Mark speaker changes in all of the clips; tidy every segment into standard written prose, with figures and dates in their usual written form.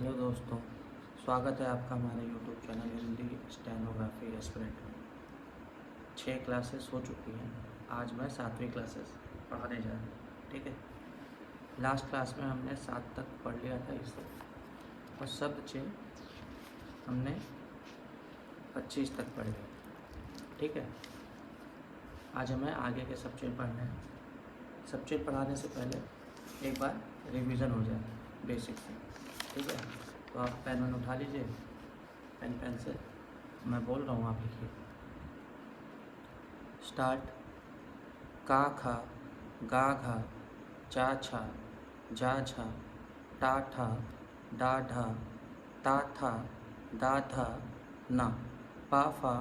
Speaker 1: Hello दोस्तों, स्वागत है आपका हमारे YouTube channel Hindi stenography aspirant में। 6 क्लासेस हो चुकी हैं। आज मैं 7वीं क्लासेस पढ़ाने जा रहा हूँ। ठीक है। लास्ट क्लास में हमने 7 तक पढ़ लिया था इसे, और शब्द चेन हमने 25 तक पढ़ लिया। ठीक है। आज हमें आगे के सब चेन पढ़ने हैं। सब चेन पढ़ाने से पहले एक बार रिवीजन हो जाए बेसिक से। ठीक है। तो आप पेन वैन उठा लीजिए, पेन पेंसिल। मैं बोल रहा हूँ, आप लिखिए। स्टार्ट। का खा, गा घा, चा छा, जा झा, टा ठा, डा ढा, ता था, दा था, ना, पा फा,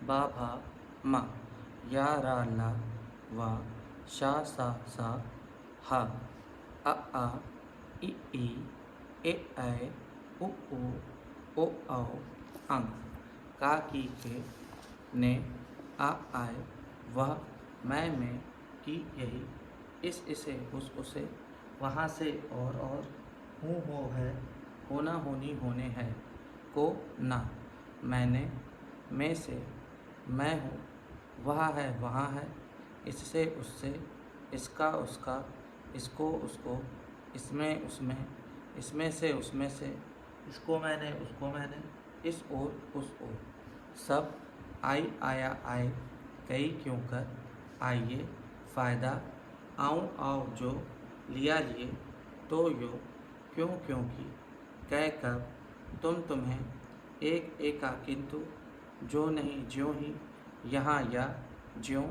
Speaker 1: बा भा, मा, या रा ला, वा, शा सा सा, हा, आ, इ ए ऐ, उ ओ औ, अंग। का की के, ने, आ आए, वह, मैं, की यही, इस इसे, उस उसे, वहाँ से और, हूँ हो है, होना होनी होने है, को ना, मैंने, में से, मैं हूँ, वह है वहाँ है, इससे उससे, इसका उसका, इसको उसको, इसमें उसमें, इसमें से उसमें से, इसको मैंने उसको मैंने, इस ओर उस ओर, सब, आई आया आए, कई क्यों कर, आइए, फ़ायदा, आऊँ आओ जो, लिया लिए, तो यो, क्यों क्योंकि, कै कब, तुम तुम्हें, एक एका किंतु, जो नहीं ज्यों ही, यहाँ या, ज्यों,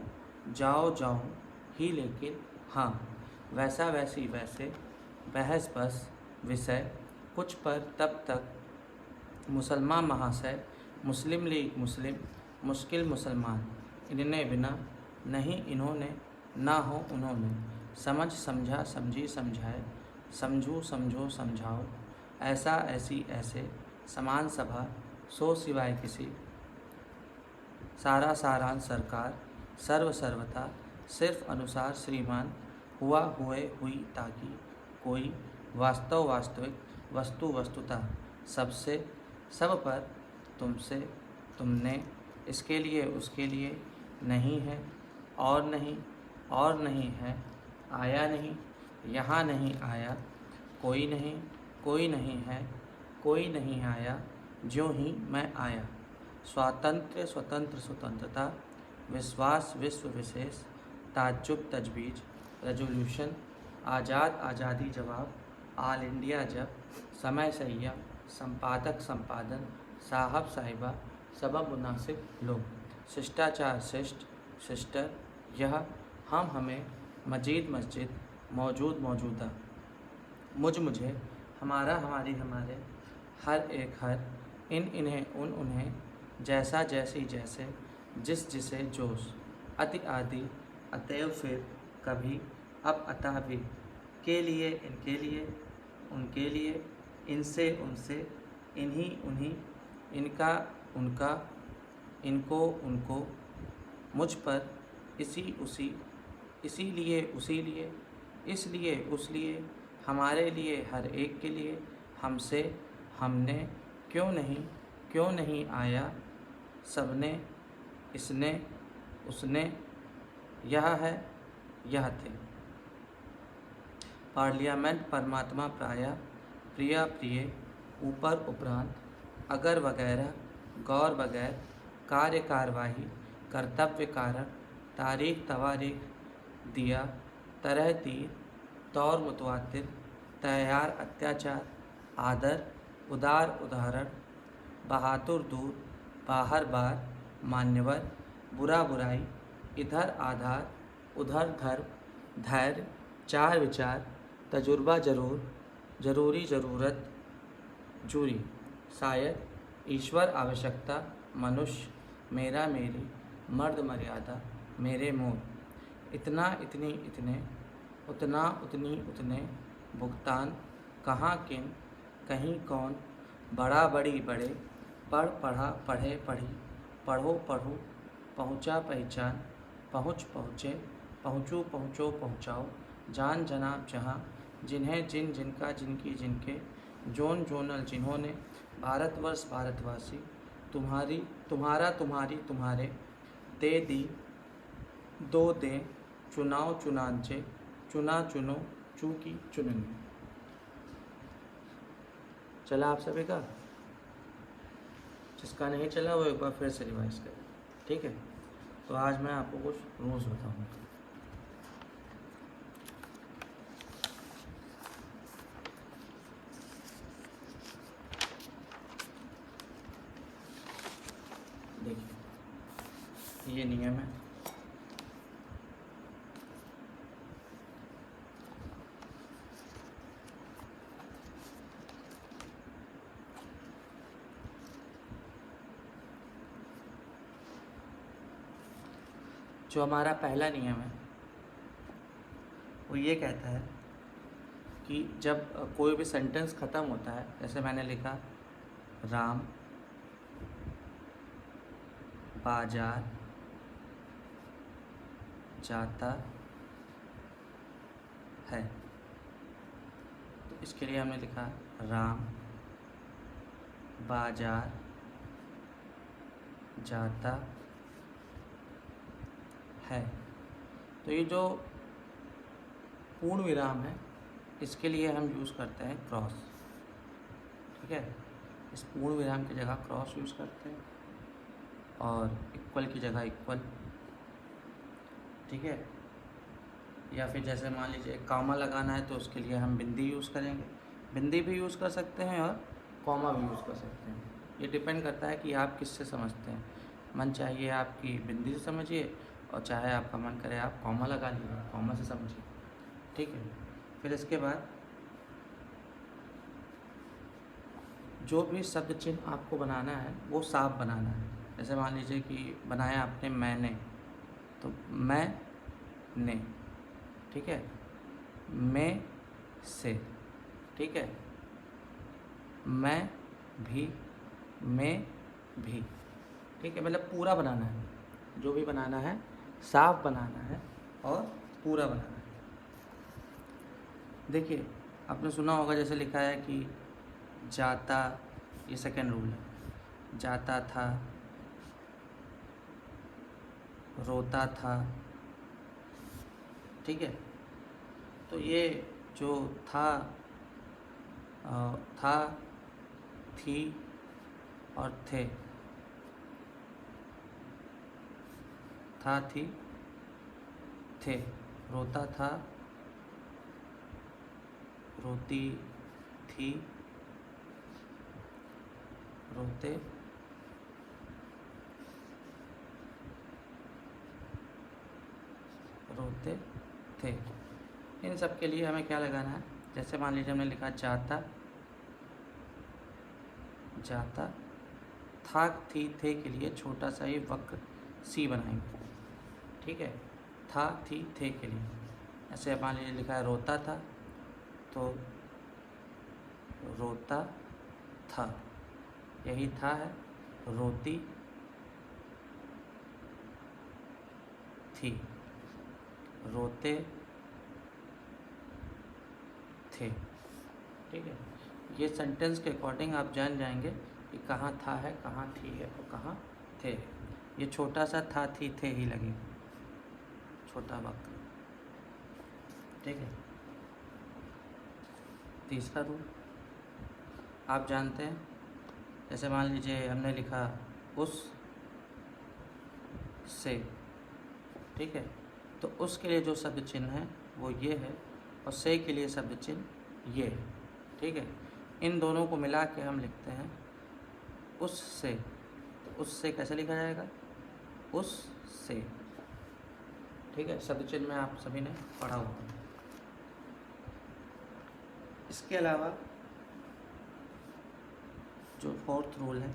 Speaker 1: जाओ जाऊँ, ही लेकिन, हाँ, वैसा वैसी वैसे, बहस बस, विषय, कुछ पर तब तक, मुसलमान महाशय, मुस्लिम लीग मुस्लिम, मुश्किल मुसलमान, इनने बिना, नहीं इन्होंने, ना हो उन्होंने, समझ समझा समझी समझाए, समझू समझो समझाओ, ऐसा ऐसी ऐसे, समान सभा, सो सिवाय किसी, सारा सारांश सरकार, सर्व सर्वथा, सिर्फ अनुसार श्रीमान, हुआ हुए हुई ताकि, कोई, वास्तव वास्तविक, वस्तु वस्तुतः, सबसे, सब पर, तुमसे, तुमने, इसके लिए उसके लिए, नहीं है, और नहीं है, आया नहीं, यहाँ नहीं आया, कोई नहीं है, कोई नहीं आया, ज्यों ही मैं आया, स्वातंत्र्य स्वतंत्र स्वतंत्रता, विश्वास विश्व विशेष, ताज्जुब तजवीज़, रेजोल्यूशन, आज़ाद आज़ादी जवाब, ऑल इंडिया जब, समय सैया, संपादक संपादन, साहब साहिबा, सबब मुनासिब लोग, शिष्टाचार शिष्ट, सिस्टर, यह, हम हमें, मजीद मस्जिद, मौजूद मौजूदा, मुझ मुझे, हमारा हमारी हमारे, हर एक हर, इन इन्हें उन उन्हें, जैसा जैसी जैसे, जिस जिसे जोश, अति आदि, अतएव फिर, कभी, अब अतः भी, के लिए इनके लिए, उनके लिए, इनसे उनसे, इन्हीं उन्हीं, इनका उनका, इनको उनको, मुझ पर, इसी उसी, इसीलिए उसी लिए, इसलिए उस लिए, हमारे लिए हर एक के लिए, हमसे, हमने, क्यों नहीं आया, सबने, इसने, उसने, यह है, यह थे। पार्लियामेंट परमात्मा प्राय, प्रिया प्रिय, ऊपर उपरांत, अगर वगैरह, गौर बगैर, कार्य कार्यवाही, कर्तव्य कारण, तारीख तवारीख, दिया, तरह तीर, तौर मुतवातिर, तैयार अत्याचार, आदर, उदार उदाहरण, बहातुर दूर, बाहर बार, मान्यवर, बुरा बुराई, इधर आधार, उधर धर्म, धैर्य, चार विचार, तजुर्बा जरूर, जरूरी ज़रूरत, जूरी, शायद, ईश्वर आवश्यकता, मनुष्य, मेरा मेरी, मर्द मर्यादा, मेरे मोर, इतना इतनी इतने, उतना उतनी उतने, भुगतान, कहाँ किन, कहीं कौन, बड़ा बड़ी बड़े, पढ़ पढ़ा पढ़े पढ़ी, पढ़ो पढ़ो, पहुँचा पहचान, पहुँच पहुँचे, पहुँचू पहुँचो पहुँचाओ, जान जनाब जहाँ, जिन्हें जिन जिनका जिनकी जिनके, जोन जोनल जिन्होंने, भारतवर्ष भारतवासी, तुम्हारी तुम्हारा तुम्हारी तुम्हारे, दे दी दो दे, चुनाव चुनांचे, चुना चुनो, चूकी चुनेंगे। चला आप सभी का? जिसका नहीं चला वो एक बार फिर से रिवाइज करें, ठीक है। तो आज मैं आपको कुछ रूल्स बताऊंगा। देखिए ये नियम है। जो हमारा पहला नियम है वो ये कहता है कि जब कोई भी सेंटेंस ख़त्म होता है, जैसे मैंने लिखा राम बाजार जाता है, तो इसके लिए हमने लिखा राम बाजार जाता है। तो ये जो पूर्ण विराम है इसके लिए हम यूज़ करते हैं क्रॉस, ठीक है। इस पूर्ण विराम की जगह क्रॉस यूज़ करते हैं और इक्वल की जगह इक्वल, ठीक है। या फिर जैसे मान लीजिए कॉमा लगाना है तो उसके लिए हम बिंदी यूज़ करेंगे, बिंदी भी यूज़ कर सकते हैं और कॉमा भी यूज़ कर सकते हैं। ये डिपेंड करता है कि आप किससे समझते हैं। मन चाहिए आपकी बिंदी से समझिए और चाहे आपका मन करे आप कॉमा लगा लीजिए, कॉमा से समझिए, ठीक है। फिर इसके बाद जो भी शब्द चिन्ह आपको बनाना है वो साफ बनाना है। जैसे मान लीजिए कि बनाया आपने मैंने, तो मैं ने, ठीक है, मैं से, ठीक है, मैं भी, मैं भी, ठीक है। मतलब पूरा बनाना है, जो भी बनाना है साफ बनाना है और पूरा बनाना है। देखिए आपने सुना होगा जैसे लिखा है कि जाता, ये सेकंड रूल है, जाता था, रोता था, ठीक है। तो ये जो था, था, थी और थे, था थी थे, रोता था, रोती थी, रोते रोते थे। इन सब के लिए हमें क्या लगाना है, जैसे मान लीजिए हमने लिखा जाता, जाता, था थी थे के लिए छोटा सा ही वक्र सी बनाएंगे, ठीक है। था थी थे के लिए ऐसे मान लीजिए लिखा है रोता था, तो रोता था, यही था है, रोती थी, रोते थे, ठीक है। ये सेंटेंस के अकॉर्डिंग आप जान जाएंगे कि कहाँ था है, कहाँ थी है और कहाँ थे है। ये छोटा सा था थी थे ही लगेगा, छोटा वक्त, ठीक है। तीसरा रूल आप जानते हैं, जैसे मान लीजिए हमने लिखा उस से, ठीक है। तो उसके लिए जो शब्द चिन्ह है वो ये है और से के लिए शब्द चिन्ह ये है, ठीक है। इन दोनों को मिला के हम लिखते हैं उससे। तो उससे कैसे लिखा जाएगा, उससे, ठीक है। शब्द चिन्ह में आप सभी ने पढ़ा होगा। इसके अलावा जो फोर्थ रूल है,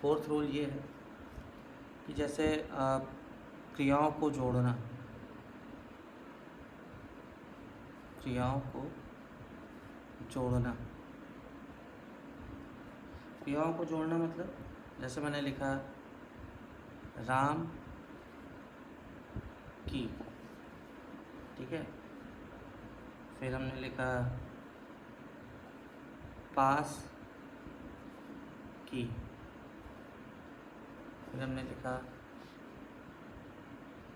Speaker 1: फोर्थ रूल ये है कि जैसे क्रियाओं को जोड़ना, क्रियाओं को जोड़ना, क्रियाओं को जोड़ना मतलब जैसे मैंने लिखा राम की, ठीक है। फिर हमने लिखा पास की। फिर हमने लिखा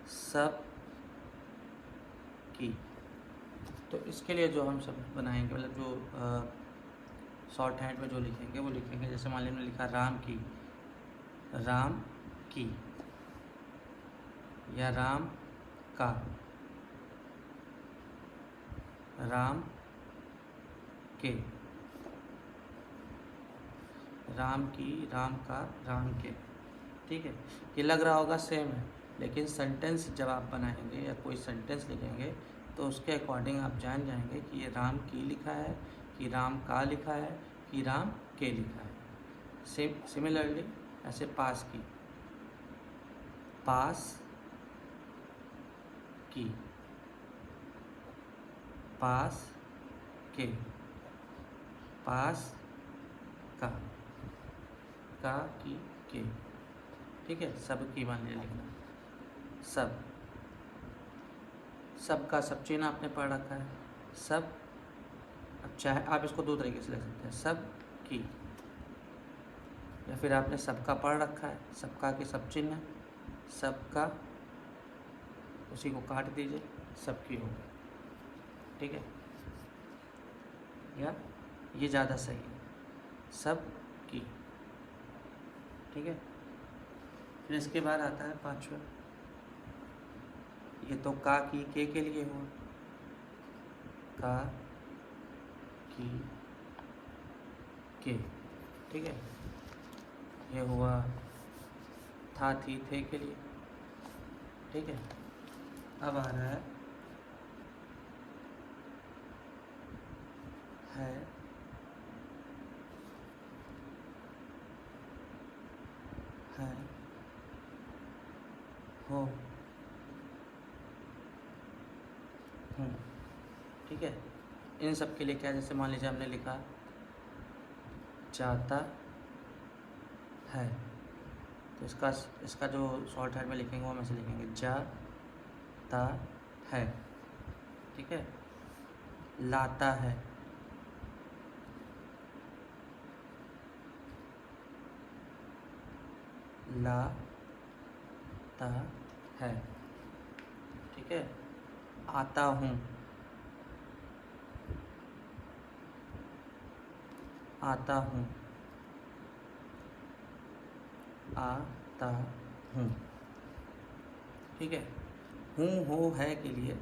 Speaker 1: सब की। तो इसके लिए जो हम सब बनाएंगे, मतलब जो शॉर्ट हैंड में जो लिखेंगे वो लिखेंगे, जैसे मान लीजिए हमने लिखा राम की, राम की, या राम का, राम के, राम की, राम का, राम के। ठीक है, ये लग रहा होगा सेम है, लेकिन सेंटेंस जब आप बनाएंगे या कोई सेंटेंस लिखेंगे तो उसके अकॉर्डिंग आप जान जाएंगे कि ये राम की लिखा है, कि राम का लिखा है, कि राम के लिखा है। सिमिलरली ऐसे पास की, पास की, पास के, पास का, की, के। ठीक है, सब की मान लीजिए लिखना, सब, सब का सब चिन्ह आपने पढ़ रखा है, सब। अब चाहे आप इसको दो तरीके से लिख सकते हैं, सब की, या फिर आपने सबका पढ़ रखा है, सबका के सब चिन्ह, सबका, उसी को काट दीजिए, सबकी हो गई। ठीक है, या ये ज़्यादा सही है, सब की। ठीक है, फिर इसके बाद आता है पांचवा, ये तो का की के लिए हुआ, का की के। ठीक है, ये हुआ था थी थे के लिए। ठीक है, अब आ रहा है हो, हूँ। ठीक है, इन सब के लिए क्या, जैसे मान लीजिए हमने लिखा जाता है, तो इसका जो शॉर्ट हैंड में लिखेंगे वो हम ऐसे लिखेंगे, जाता है। ठीक है, लाता है, लाता है। ठीक है, आता हूँ, आता हूँ, आता हूँ। ठीक है, हूँ हो है के लिए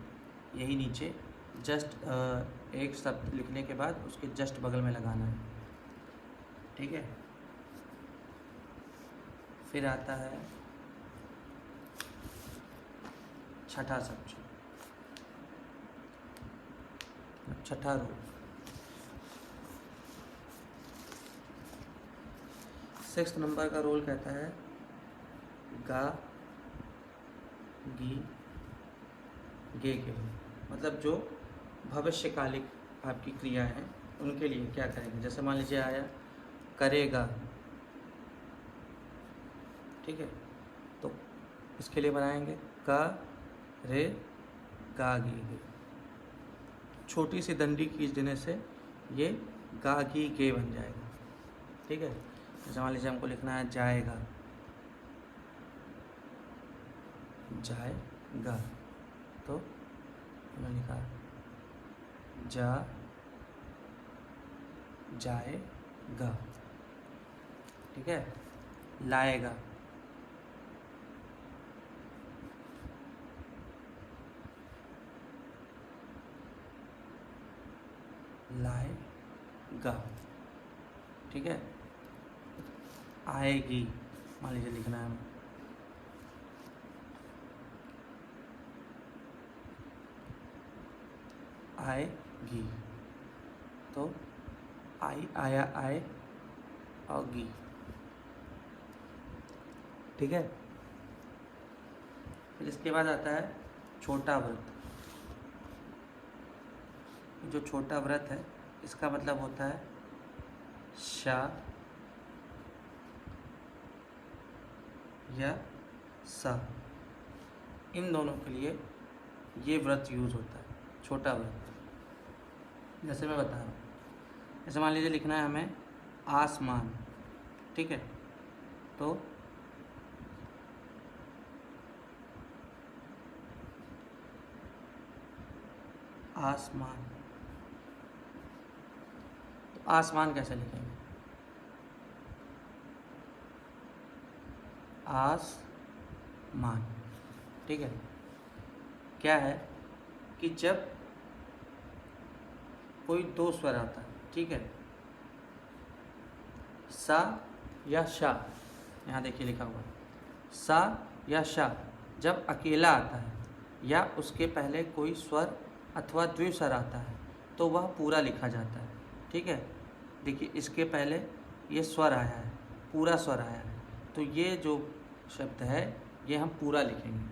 Speaker 1: यही नीचे जस्ट एक शब्द लिखने के बाद उसके जस्ट बगल में लगाना है। ठीक है, फिर आता है छठा सब्जेक्ट, छठा रूल। 6 नंबर का रूल कहता है गा गी गे के लिए, मतलब जो भविष्यकालिक आपकी क्रिया हैं उनके लिए क्या करेंगे। जैसे मान लीजिए आया करेगा। ठीक है, तो इसके लिए बनाएंगे का रे गा गी गे, छोटी सी डंडी खींच देने से ये गा गी गे बन जाएगा। ठीक है, जैसे मान लीजिए हमको लिखना है जाएगा, जाएगा, तो हमने लिखा जा जाएगा। ठीक है, लाएगा, लाएगा। ठीक है, आएगी, मान लीजिए लिखना है हमें, आएगी, तो आई आया आए और गी। ठीक है, फिर इसके बाद आता है छोटा व्रत। जो छोटा व्रत है इसका मतलब होता है शा या सा, इन दोनों के लिए ये व्रत यूज़ होता है, छोटा व्रत। जैसे मैं बता रहा हूँ, जैसे मान लीजिए लिखना है हमें आसमान, ठीक है, तो आसमान, तो आसमान कैसे लिखेंगे? आसमान, ठीक है। क्या है कि जब कोई दो स्वर आता है, ठीक है, सा या शा, यहाँ देखिए लिखा हुआ सा या शा, जब अकेला आता है या उसके पहले कोई स्वर अथवा द्विस्वर आता है तो वह पूरा लिखा जाता है, ठीक है। देखिए इसके पहले ये स्वर आया है, पूरा स्वर आया है, तो ये जो शब्द है ये हम पूरा लिखेंगे।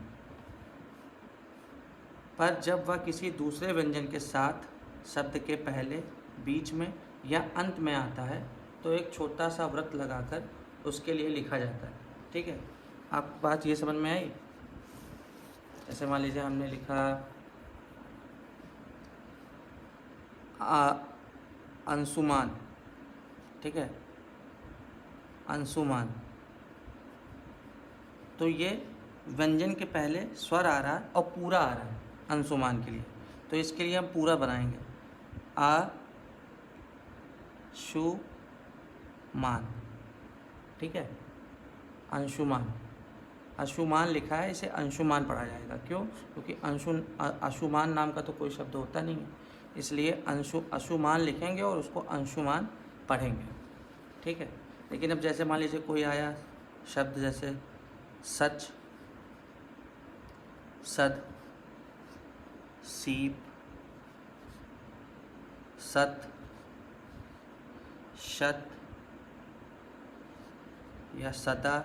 Speaker 1: पर जब वह किसी दूसरे व्यंजन के साथ शब्द के पहले, बीच में या अंत में आता है तो एक छोटा सा वृत्त लगाकर उसके लिए लिखा जाता है, ठीक है। आप बात ये समझ में आई? जैसे मान लीजिए हमने लिखा अंशुमान, ठीक है, अंशुमान, तो ये व्यंजन के पहले स्वर आ रहा है और पूरा आ रहा है अंशुमान के लिए, तो इसके लिए हम पूरा बनाएंगे आ शु मान, ठीक है, अंशुमान। अंशुमान लिखा है, इसे अंशुमान पढ़ा जाएगा। क्यों? क्योंकि अंशुमान नाम का तो कोई शब्द होता नहीं है, इसलिए अंशुमान लिखेंगे और उसको अंशुमान पढ़ेंगे, ठीक है। लेकिन अब जैसे मान लीजिए कोई आया शब्द जैसे सच, सद, सीप, सत, शत या सदा,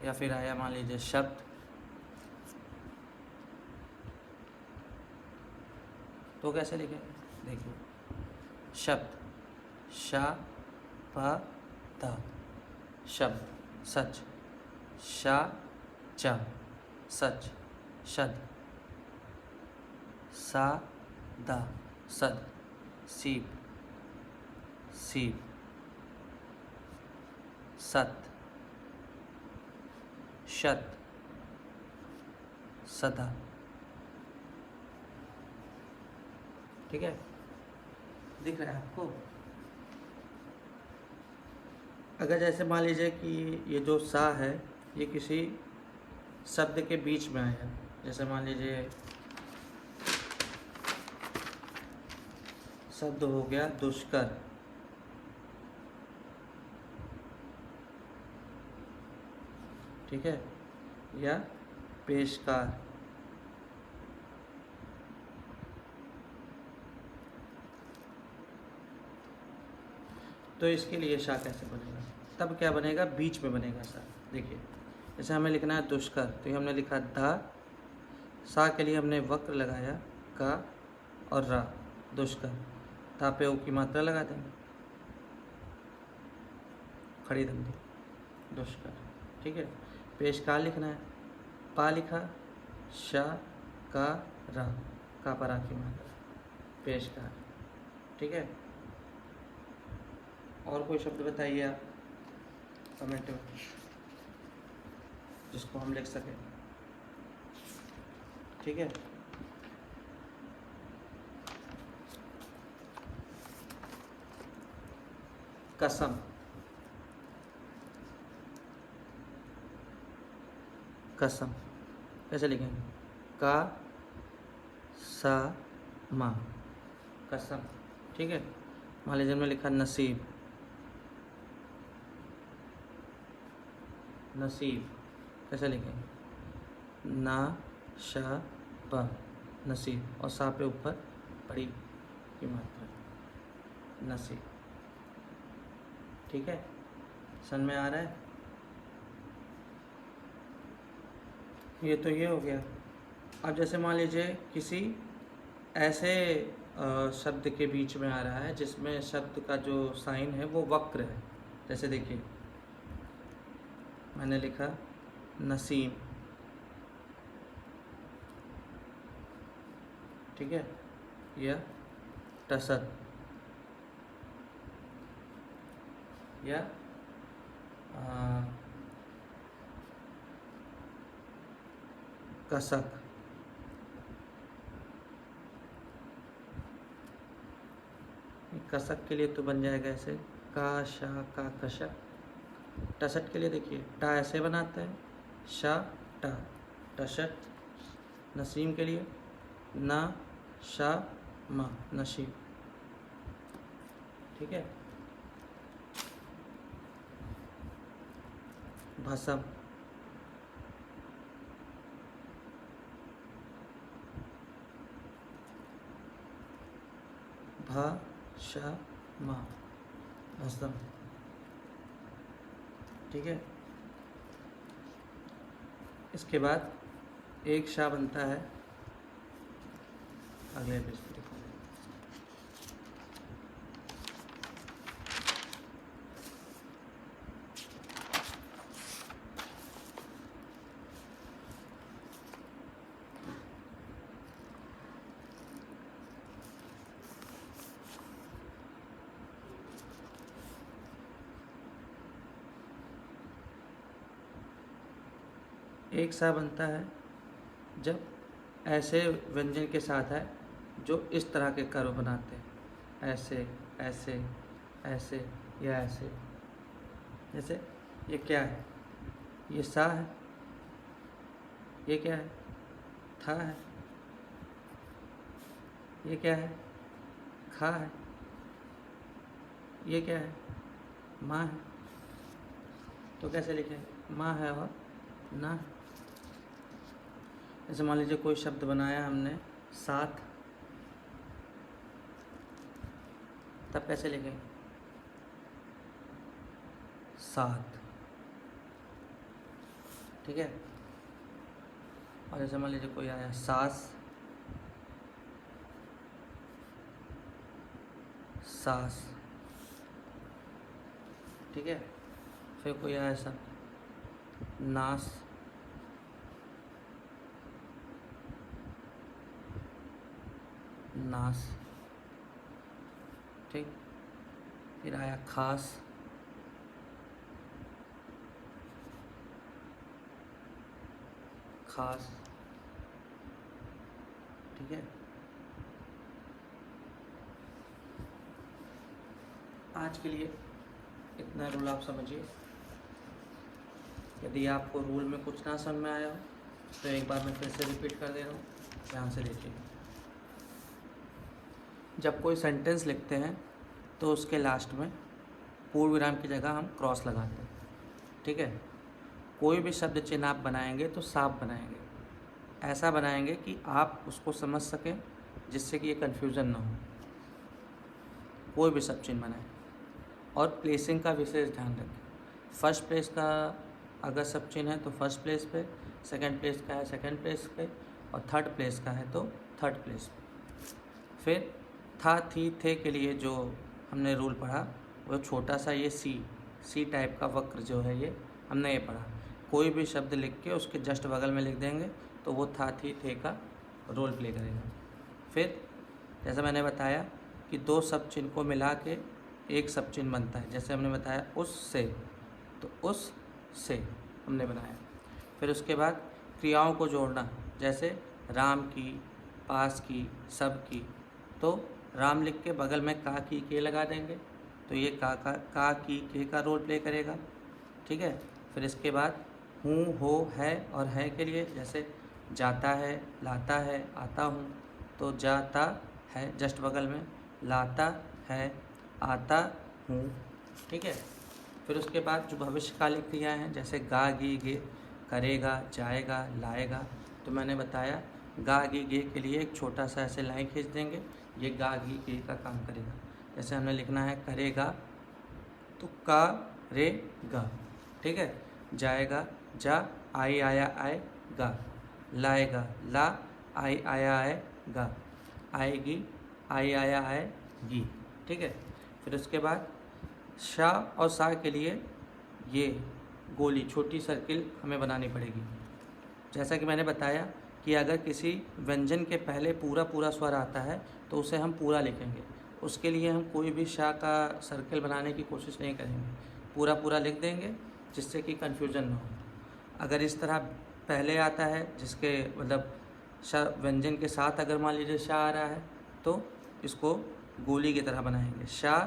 Speaker 1: या फिर आया मान लीजिए शब्द, तो कैसे लिखेंगे? देखिए शब्द, शा प ध, शब्द, सच, शा च, सच, शद, सा द, सद, सीप, सीप, सत, शत, सदा, ठीक है। दिख रहा है आपको? अगर जैसे मान लीजिए कि ये जो सा है ये किसी शब्द के बीच में आया, जैसे मान लीजिए शब्द हो गया दुष्कर, ठीक है, या पेशकार, तो इसके लिए शा कैसे बनेगा? तब क्या बनेगा? बीच में बनेगा सा। देखिए जैसे हमें लिखना है दुष्कर, तो ये हमने लिखा धा, सा के लिए हमने वक्र लगाया का और रा, दुष्कर, ता पे ऊ की मात्रा लगा देंगे, खड़ी दंडी, दुष्कर, ठीक है। पेशकार लिखना है, पा लिखा, शा का रा, का पर आ की मात्रा, पेशकार, ठीक है। और कोई शब्द बताइए आप कमेंट में जिसको हम लिख सकें, ठीक है। कसम, कसम कैसे लिखेंगे? का सा मा, कसम, ठीक है। मान लीजिए हमने लिखा नसीब, नसीब कैसे लिखेंगे? ना शा प, नसीब, और सा पे ऊपर बड़ी की मात्रा, नसीब, ठीक है। समझ में आ रहा है? ये तो ये हो गया। अब जैसे मान लीजिए किसी ऐसे शब्द के बीच में आ रहा है जिसमें शब्द का जो साइन है वो वक्र है, जैसे देखिए मैंने लिखा नसीम, ठीक है, या टसर, या कसक। कसक के लिए तो बन जाएगा ऐसे का शा का कशक। टसट के लिए देखिए टा ऐसे बनाते हैं, शा टा टसट। नसीम के लिए ना शा मा नसीम। ठीक है, भसम, भा शा मा भसम। ठीक है, इसके बाद एक शा बनता है अगले पेज पे। एक सा बनता है जब ऐसे व्यंजन के साथ है जो इस तरह के कर्व बनाते हैं, ऐसे ऐसे ऐसे या ऐसे। जैसे ये क्या है, ये सा है, ये क्या है, था है, ये क्या है, खा है, ये क्या है, माँ है। तो कैसे लिखें, माँ है और ना है। जैसे मान लीजिए कोई शब्द बनाया हमने साथ, तब कैसे लिखेंगे, साथ। ठीक है, और जैसे मान लीजिए कोई आया सास, सास। ठीक है, फिर कोई आया ऐसा नास, नास। ठीक, फिर आया खास, खास। ठीक है, आज के लिए इतना रूल आप समझिए। यदि आपको रूल में कुछ ना समझ में आया हो तो एक बार मैं फिर से रिपीट कर दे रहा हूँ, ध्यान से देखिए। जब कोई सेंटेंस लिखते हैं तो उसके लास्ट में पूर्ण विराम की जगह हम क्रॉस लगाते हैं। ठीक है, कोई भी शब्द चिन्ह आप बनाएंगे तो साफ बनाएंगे, ऐसा बनाएंगे कि आप उसको समझ सकें, जिससे कि ये कन्फ्यूज़न ना हो। कोई भी शब्द चिन्ह बनाएं और प्लेसिंग का विशेष ध्यान रखें। फर्स्ट प्लेस का अगर सब चिन्ह है तो फर्स्ट प्लेस पे, सेकंड प्लेस का है सेकंड प्लेस पे, और थर्ड प्लेस का है तो थर्ड प्लेस पे। फिर था थी थे के लिए जो हमने रूल पढ़ा वो छोटा सा ये सी टाइप का वक्र जो है ये हमने ये पढ़ा। कोई भी शब्द लिख के उसके जस्ट बगल में लिख देंगे तो वो था थी थे का रोल प्ले करेगा। फिर जैसा मैंने बताया कि दो सब चिन्ह को मिला के एक सब चिन्ह बनता है, जैसे हमने बताया उससे, तो उस से हमने बनाया। फिर उसके बाद क्रियाओं को जोड़ना, जैसे राम की, पास की, सब की, तो राम लिख के बगल में का की के लगा देंगे तो ये का की के का रोल प्ले करेगा। ठीक है, फिर इसके बाद हूँ हो है और है के लिए, जैसे जाता है, लाता है, आता हूँ, तो जाता है जस्ट बगल में, लाता है, आता हूँ। ठीक है, फिर उसके बाद जो भविष्यकालिक क्रियाएँ हैं जैसे गा गी गे, करेगा, जाएगा, लाएगा, तो मैंने बताया गा गी गे के लिए एक छोटा सा ऐसे लाइन खींच देंगे, ये गा गी गे का काम करेगा। जैसे हमने लिखना है करेगा तो का रे गा। ठीक है, जाएगा जा, आई आया आए गा, लाएगा ला, आई आया आए गा, आएगी आई आया आए गी। ठीक है, फिर उसके बाद शा और सा के लिए ये गोली छोटी सर्किल हमें बनानी पड़ेगी। जैसा कि मैंने बताया कि अगर किसी व्यंजन के पहले पूरा पूरा स्वर आता है तो उसे हम पूरा लिखेंगे। उसके लिए हम कोई भी शा का सर्कल बनाने की कोशिश नहीं करेंगे, पूरा पूरा लिख देंगे जिससे कि कन्फ्यूज़न ना हो। अगर इस तरह पहले आता है जिसके मतलब श व्यंजन के साथ अगर मान लीजिए शा आ रहा है तो इसको गोली की तरह बनाएंगे। शा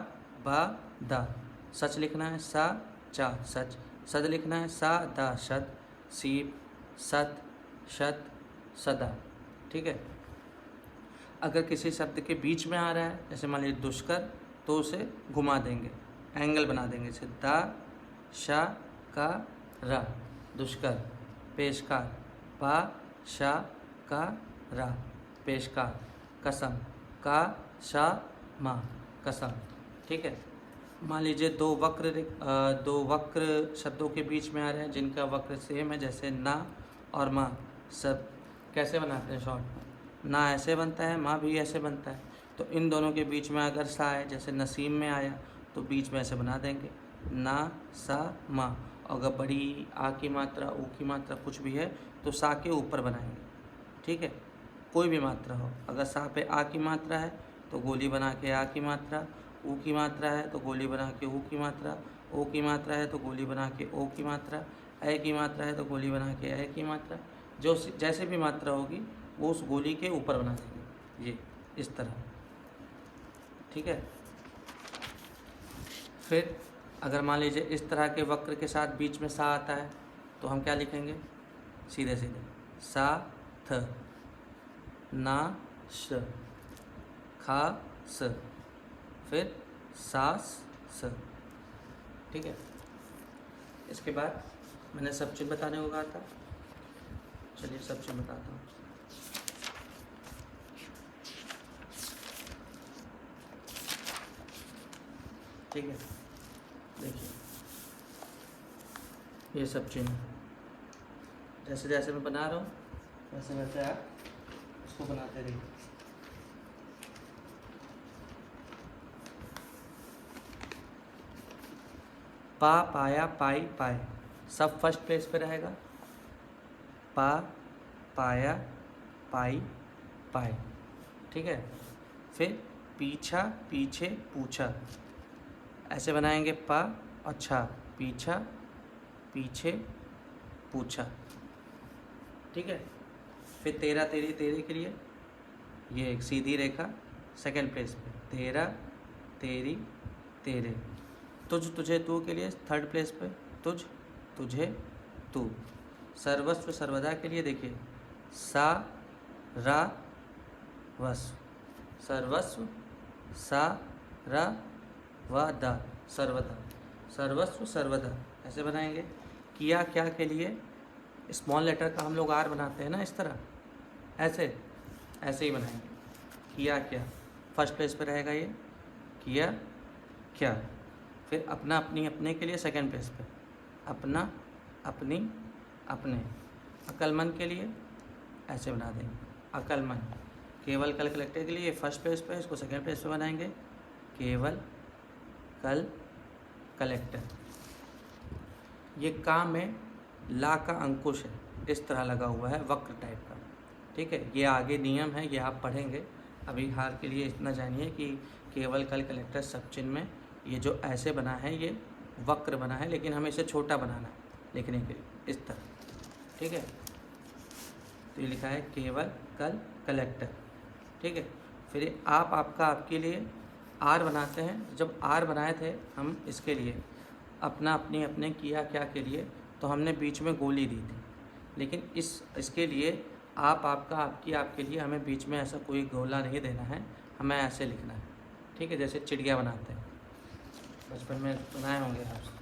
Speaker 1: बा दा, सच लिखना है सा चा सच, सद लिखना है सा दा शद, सीप सत शत सदा। ठीक है। अगर किसी शब्द के बीच में आ रहा है जैसे मान लीजिए दुष्कर तो उसे घुमा देंगे, एंगल बना देंगे, जैसे दा शा का रा दुष्कर, पेशकार पा शा का रा पेशकार, कसम का शा मा कसम। ठीक है। मान लीजिए दो वक्र शब्दों के बीच में आ रहे हैं जिनका वक्र सेम है, जैसे ना और माँ। सब कैसे बनाते हैं शॉर्ट में, ना ऐसे बनता है, माँ भी ऐसे बनता है। तो इन दोनों के बीच में अगर सा है जैसे नसीम में आया तो बीच में ऐसे बना देंगे ना सा माँ। अगर बड़ी आ की मात्रा ऊ की मात्रा कुछ भी है तो सा के ऊपर बनाएंगे। ठीक है। कोई भी मात्रा हो, अगर सा पे आ की मात्रा है तो गोली बना के आ की मात्रा, ऊ की मात्रा है तो गोली बना के ऊ की मात्रा, ओ की मात्रा है तो गोली बना के ओ की मात्रा, ए की मात्रा है तो गोली बना के ए की मात्रा। जो जैसे भी मात्रा होगी वो उस गोली के ऊपर बना देंगे, ये इस तरह। ठीक है। फिर अगर मान लीजिए इस तरह के वक्र के साथ बीच में सा आता है तो हम क्या लिखेंगे, सीधे सीधे सा थ ना श खा स, फिर सास स। ठीक है। इसके बाद मैंने सब चीज़ बताने को कहा था, चलिए सब चीज़ बताता हूँ। ठीक है। देखिए ये सब चीज़ जैसे जैसे मैं बना रहा हूँ वैसे वैसे आप उसको बनाते रहिए। पा पाया पाई पाए, सब फर्स्ट प्लेस पे रहेगा। पा पाया पाई पाए। ठीक है। फिर पीछा पीछे पूछा, ऐसे बनाएंगे पा और छा, पीछा पीछे पूछा। ठीक है। फिर तेरा तेरी तेरे के लिए ये एक सीधी रेखा सेकंड प्लेस पे, तेरा तेरी तेरे। तुझ तुझे तू के लिए थर्ड प्लेस पे, तुझ तुझे तू। सर्वस्व सर्वदा के लिए देखिए सा रा वस्व, सर्वस्व सा रा व दा सर्वदा, सर्वस्व सर्वदा ऐसे बनाएंगे। किया क्या के लिए स्मॉल लेटर का हम लोग आर बनाते हैं ना, इस तरह ऐसे ऐसे ही बनाएंगे। किया क्या फर्स्ट प्लेस पे रहेगा, ये किया क्या। फिर अपना अपनी अपने के लिए सेकंड प्लेस पे, अपना अपनी अपने। अक्लमंद के लिए ऐसे बना देंगे अक्लमंद। केवल कल कलेक्टर के लिए ये फर्स्ट प्लेस पे, इसको सेकंड प्लेस पे बनाएंगे केवल कल कलेक्टर। ये का में ला का अंकुश है, इस तरह लगा हुआ है वक्र टाइप का। ठीक है। ये आगे नियम है, ये आप पढ़ेंगे। अभी हाल के लिए इतना जानिए कि केवल कल कलेक्टर सब चिन्ह में ये जो ऐसे बना है ये वक्र बना है, लेकिन हमें इसे छोटा बनाना है लिखने के लिए, इस तरह। ठीक है। तो ये लिखा है केवल कल कलेक्टर। ठीक है। फिर आप आपका आपके लिए आर बनाते हैं। जब आर बनाए थे हम इसके लिए अपना अपनी अपने किया क्या के लिए तो हमने बीच में गोली दी थी, लेकिन इसके लिए आप आपका आपकी आपके लिए हमें बीच में ऐसा कोई गोला नहीं देना है, हमें ऐसे लिखना है। ठीक है। जैसे चिड़िया बनाते हैं, बचपन में बनाए होंगे आप।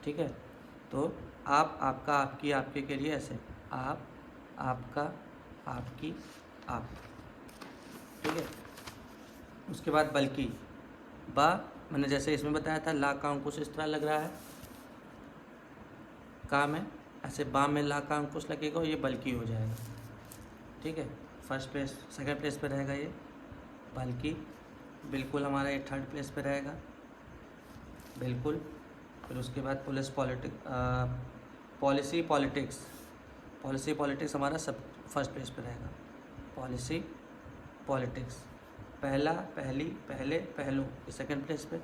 Speaker 1: ठीक है। तो आप आपका आपकी आपके के लिए ऐसे आप आपका आपकी आप। ठीक है। उसके बाद बल्कि बा मैंने जैसे इसमें बताया था ला का अंकुश इस तरह लग रहा है, का में ऐसे बा में ला का अंकुश लगेगा और ये बल्कि हो जाएगा। ठीक है। फर्स्ट प्लेस सेकंड प्लेस पे रहेगा ये बल्कि। बिल्कुल हमारा ये थर्ड प्लेस पे रहेगा बिल्कुल। फिर उसके बाद पॉलिसी पॉलिटिक्स पॉलिसी पॉलिटिक्स हमारा सब फर्स्ट प्लेस पे रहेगा। पॉलिसी पॉलिटिक्स, पहला पहली पहले पहलू सेकंड प्लेस पे,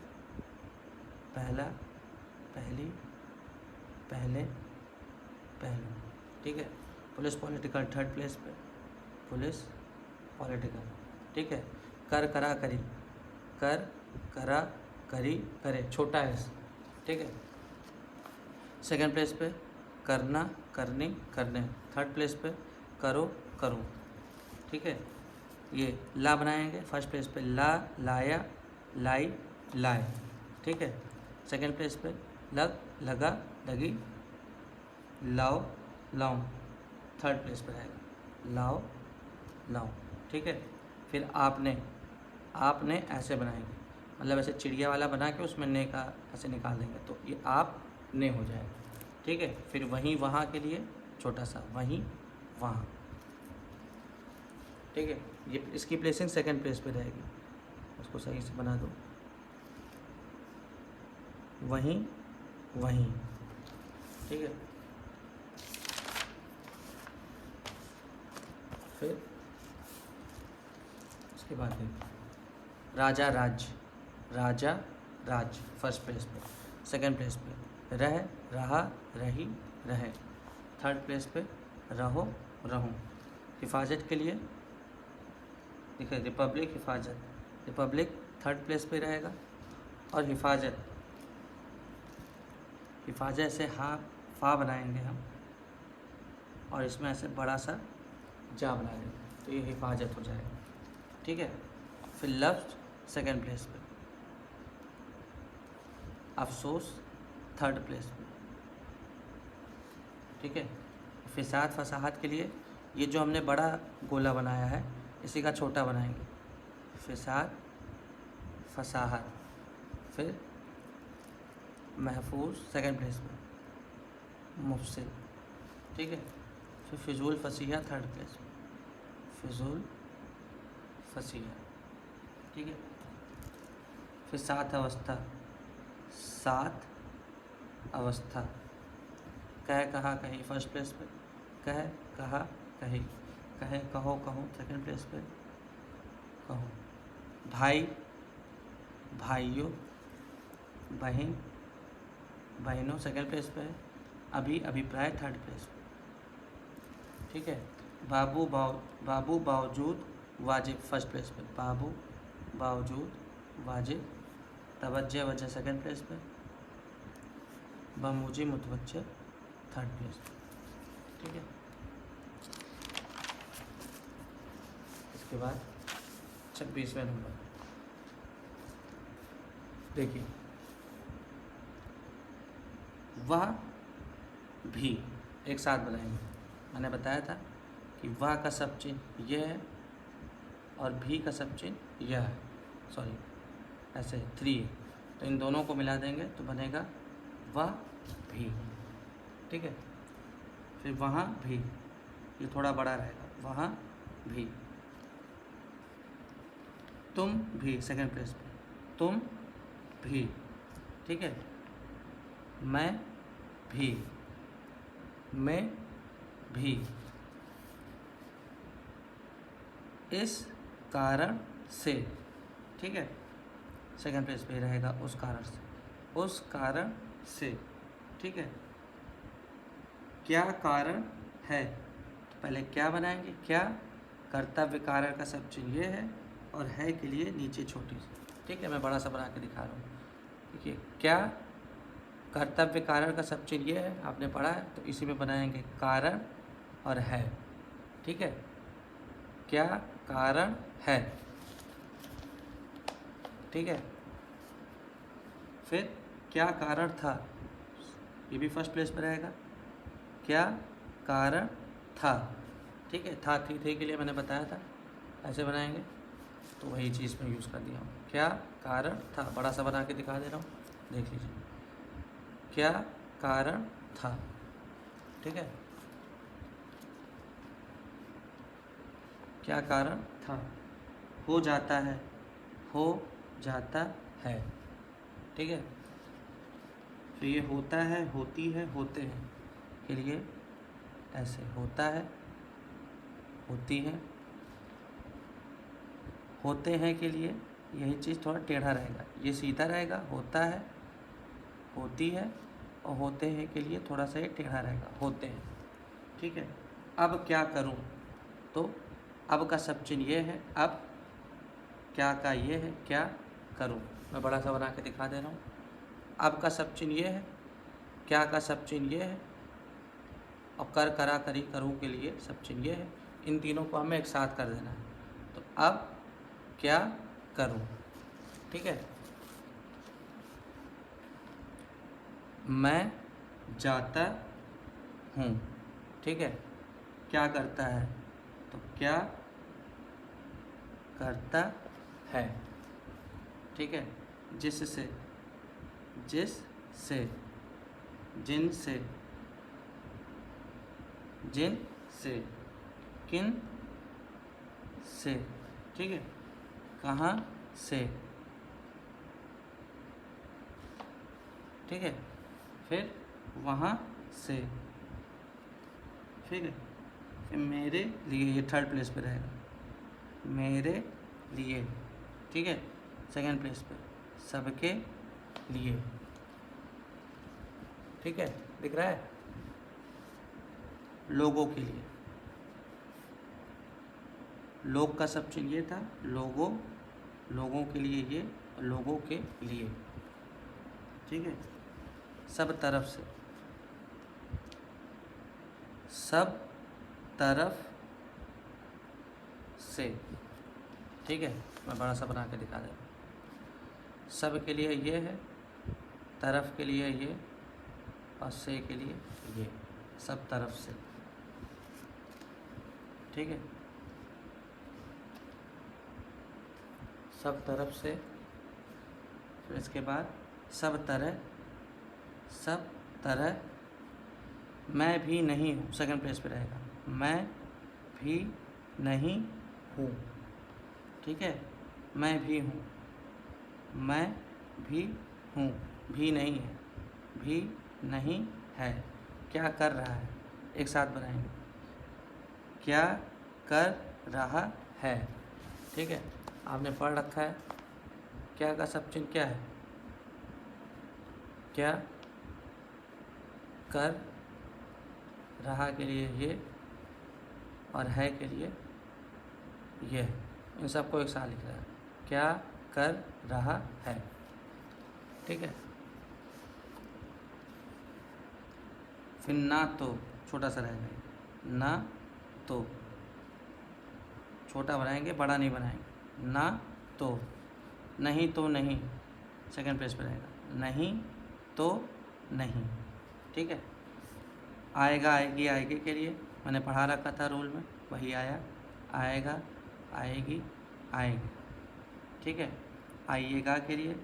Speaker 1: पहला पहली पहले पहलू, ठीक है। पुलिस पॉलिटिकल थर्ड प्लेस पे, पुलिस पॉलिटिकल, ठीक है। कर करा करी, कर करा करी करे, छोटा एस, ठीक है। सेकंड प्लेस पे करना करनी करने, थर्ड प्लेस पे करो करूँ, ठीक है। ये ला बनाएंगे, फर्स्ट प्लेस पे ला लाया लाई लाए, ठीक है। सेकंड प्लेस पे लग लगा लगी लाओ लाऊं, थर्ड प्लेस पे रहेगा लाओ लाऊं, ठीक है। फिर आपने, आपने ऐसे बनाएंगे, मतलब ऐसे चिड़िया वाला बना के उसमें ने का ऐसे निकाल देंगे तो ये आप ने हो जाएगा, ठीक है। फिर वहीं वहाँ के लिए छोटा सा वहीं वहाँ, ठीक है। ये इसकी प्लेसिंग सेकंड प्लेस पे रहेगी, उसको सही से बना दो, वहीं वहीं, ठीक है। फिर उसके बाद देखो राजा राज्य, राजा राज फर्स्ट प्लेस पे, सेकंड प्लेस पे रह रहा रही रहे, थर्ड प्लेस पे रहो रहूं। हिफाजत के लिए देखिए रिपब्लिक हिफाजत, रिपब्लिक थर्ड प्लेस पे रहेगा। और हिफाजत, हिफाजत से हा फा बनाएंगे हम और इसमें ऐसे बड़ा सा जा बना देंगे तो ये हिफाजत हो जाएगा, ठीक है। फिर लफ्ज़ सेकंड प्लेस पे, अफसोस थर्ड प्लेस पे, ठीक है। फिसाद फसाहत के लिए ये जो हमने बड़ा गोला बनाया है इसी का छोटा बनाएंगे, फिसाद फसाहत। फिर महफूज सेकंड प्लेस पे, मुफसिद, ठीक है। फिर फिजूल फसीहा थर्ड प्लेस पे, फिजूल फसीहा, ठीक है। फिर सात अवस्था, सात अवस्था। कह कहा कही फर्स्ट प्लेस पे, कह कहा कही, कहे कहो कहूँ सेकंड प्लेस पे, कहूँ। भाई भाइयों, बहन बहनों सेकंड प्लेस पे है। अभी अभिप्राय थर्ड प्लेस पे, ठीक है। बाबू बावजूद वाजिब फर्स्ट प्लेस पे, बाबू बावजूद वाजिब। तवज्जो वजह सेकंड प्लेस पे, बमूजी मुतवज्जह थर्ड प्लेस पे, ठीक है। इसके बाद 26वें नंबर देखिए, वह भी एक साथ बनाएंगे। मैंने बताया था कि वह का सब चिन्ह यह है और भी का सब चिन्ह यह है, सॉरी ऐसे 3 है तो इन दोनों को मिला देंगे तो बनेगा वह भी, ठीक है। फिर वहाँ भी, ये थोड़ा बड़ा रहेगा, वहाँ भी। तुम भी सेकंड प्लेस पे, तुम भी, ठीक है। मैं भी, मैं भी। इस कारण से, ठीक है, सेकंड प्लेस पे रहेगा उस कारण से, उस कारण से, ठीक है। क्या कारण है, तो पहले क्या बनाएंगे, क्या कर्तव्य कारण का सब चिन्ह ये है और है के लिए नीचे छोटी सी, ठीक है। मैं बड़ा सा बना के दिखा रहा हूँ, देखिए क्या कर्तव्य कारण का सब चिन्ह ये है, आपने पढ़ा है तो इसी में बनाएंगे कारण और है, ठीक है। क्या कारण है, ठीक है। फिर क्या कारण था, ये भी फर्स्ट प्लेस पर रहेगा, क्या कारण था, ठीक है। था थी थे के लिए मैंने बताया था ऐसे बनाएंगे तो वही चीज़ में यूज़ कर दिया हूँ। क्या कारण था, बड़ा सा बना के दिखा दे रहा हूँ, देख लीजिए। क्या कारण था, ठीक है। क्या कारण था, हो जाता है, हो जाता है, ठीक है। फिर ये होता है, होती है, होते हैं के लिए ऐसे होता है, होती है। होते हैं के लिए यही चीज़ थोड़ा टेढ़ा रहेगा, ये सीधा रहेगा, होता है, होती है, और होते हैं के लिए थोड़ा सा ये टेढ़ा रहेगा, होते हैं। ठीक है। अब क्या करूं, तो अब का सब चिन्ह ये है, अब क्या का ये है, क्या करूं। मैं बड़ा सा बना के दिखा दे रहा हूँ। अब का सब चिन्ह ये है, क्या का सब चिन्ह ये है, और कर, करा, करी, करूं के लिए सब चिन्ह ये है। इन तीनों को हमें एक साथ कर देना है। तो अब क्या करूं, ठीक है। मैं जाता हूँ, ठीक है। क्या करता है, तो क्या करता है, ठीक है। जिससे, जिससे, जिनसे, जिनसे, किन से, ठीक है। कहाँ से, ठीक है। फिर वहाँ से, ठीक है। फिर मेरे लिए, ये थर्ड प्लेस पे रहेगा, मेरे लिए, ठीक है। सेकंड प्लेस पे सबके लिए, ठीक है। दिख रहा है। लोगों के लिए, लोग का सब चिन्ह ये था, लोगों, लोगों के लिए ये, लोगों के लिए, ठीक है। सब तरफ से, सब तरफ से, ठीक है। मैं बड़ा सा बना के दिखा दे रहा हूँ। सब के लिए ये है, तरफ के लिए ये, और से के लिए ये, सब तरफ से, ठीक है। सब तरफ से। फिर इसके बाद सब तरह, सब तरह। मैं भी नहीं हूँ, सेकंड प्लेस पे रहेगा, मैं भी नहीं हूँ, ठीक है। मैं भी हूँ, मैं भी हूँ, भी नहीं है, भी नहीं है। क्या कर रहा है, एक साथ बनाएंगे, क्या कर रहा है, ठीक है। आपने पढ़ रखा है। क्या का सब चिन्ह क्या है, क्या कर रहा के लिए ये, और है के लिए ये, इन सबको एक साथ लिख रहा है, क्या कर रहा है, ठीक है। फिर ना तो, छोटा सा रहेगा, ना तो, छोटा बनाएंगे, बड़ा नहीं बनाएंगे। ना तो, नहीं तो नहीं, सेकंड प्लेस पे रहेगा, नहीं तो नहीं, ठीक है। आएगा, आएगी, आएगी के लिए मैंने पढ़ा रखा था रूल में, वही आया, आएगा, आएगी, आएगी, ठीक है। आइएगा के लिए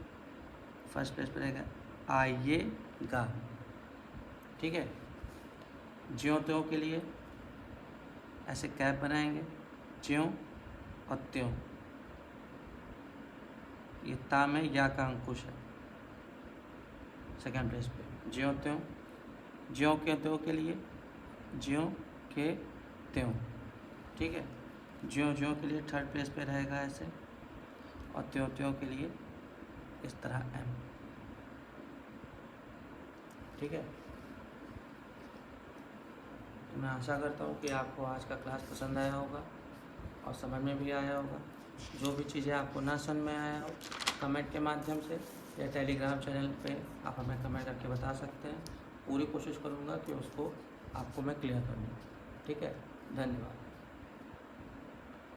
Speaker 1: फर्स्ट प्लेस पे रहेगा, आइएगा, ठीक है। ज्यों त्यों के लिए ऐसे कैप बनाएंगे, ज्यों और त्यों। ये ता में या का अंकुश है, सेकंड प्लेस पे, ज्यों त्यों। ज्यों के त्यों के लिए ज्यों के त्यों, ठीक है। ज्यों ज्यों के लिए थर्ड प्लेस पे रहेगा ऐसे, और त्यों त्यों के लिए इस तरह एम, ठीक है। तो मैं आशा करता हूँ कि आपको आज का क्लास पसंद आया होगा और समझ में भी आया होगा। जो भी चीज़ें आपको ना समझ में आया हो, कमेंट के माध्यम से या टेलीग्राम चैनल पे आप हमें कमेंट करके बता सकते हैं। पूरी कोशिश करूँगा कि उसको आपको मैं क्लियर कर दूँ, ठीक है। धन्यवाद।